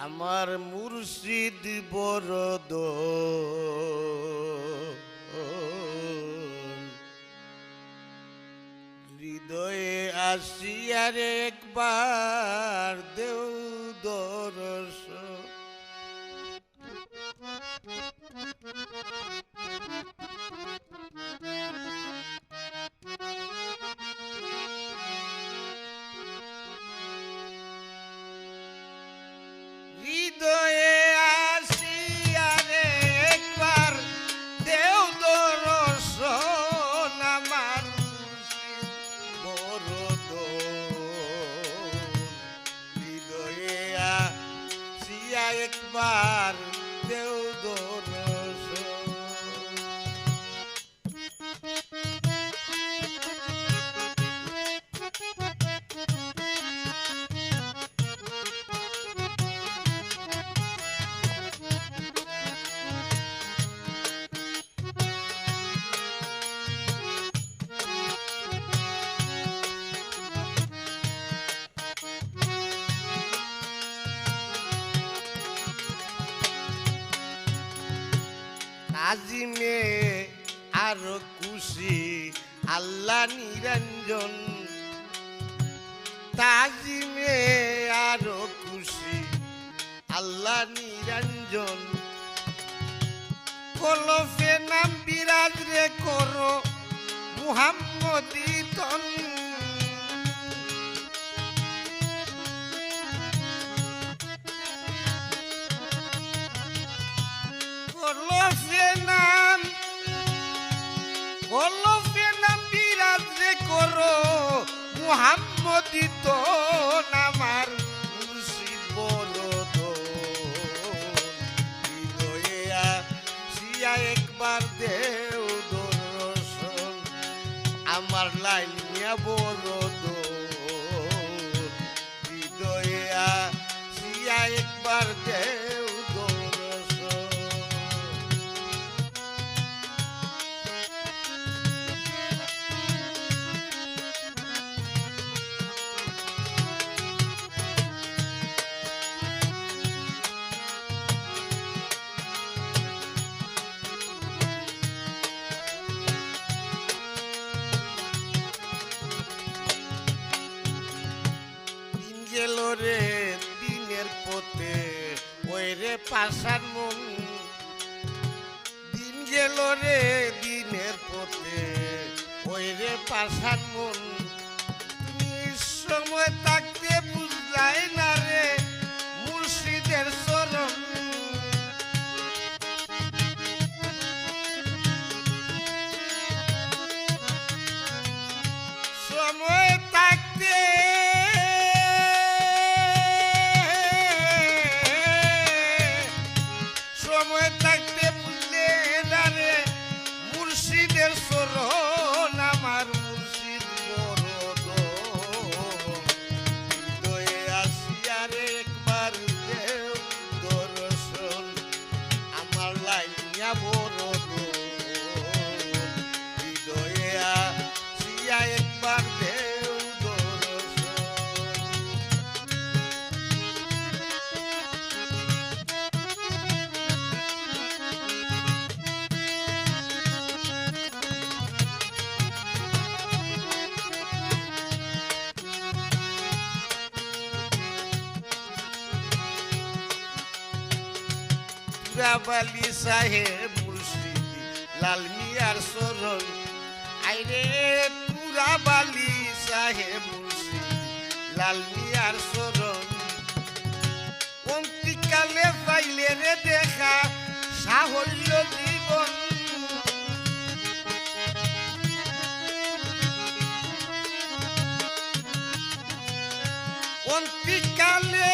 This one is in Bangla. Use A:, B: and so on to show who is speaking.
A: আমার মুর্শিদ বরদ হৃদয়ে আসিয়ার একবার দেও দর্শন। হৃদয়ে আসিয়ারে একবার দেও দর্শন আমার বরদ হৃদয়ে আসিয়া একবার দেও দর্শন। আজিমে আরো খুশি আল্লাহ নিরঞ্জন, তাজিমে আরো খুশি আল্লাহ নিরঞ্জন। কলফে নাম বিরাজ রে করো মুহাম্মদি তন, কলফে নাম বিরাজ রে করো মুহাম্মদি তন আমার মুর্শিদ বরদ হৃদয়ে আসিয়া একবার দেও দর্শন আমার লাইনিয়া বরদ হৃদয়ে আসিয়া একবার দেও দর্শন। গেল রে দিনের পথে ওই রে পাশার মন, দিন গেল রে দিনের পথে ওই রে পাশার মন। তুমি সময় থাকতে বুঝলাই না রে মুর্শিদের চরণ, সময় থাকতে বুঝলে না রে মুর্শিদের চরণ আমার মুর্শিদ বরদ হৃদয়ে আসিয়া রে একবার দেও দর্শন আমার লাইনিয়া বরদ হৃদয়ে আসিয়া একবার দেও দর্শন। তুরাবালি সাহেব মুর্শিদ লাল মিয়ার চরণ, আইরে তুরাবালি সাহেব মুর্শিদ লাল মিয়ার চরণ। অন্তিকালে পাইলে রে দেখা সাহল্য জীবন, অন্তিকালে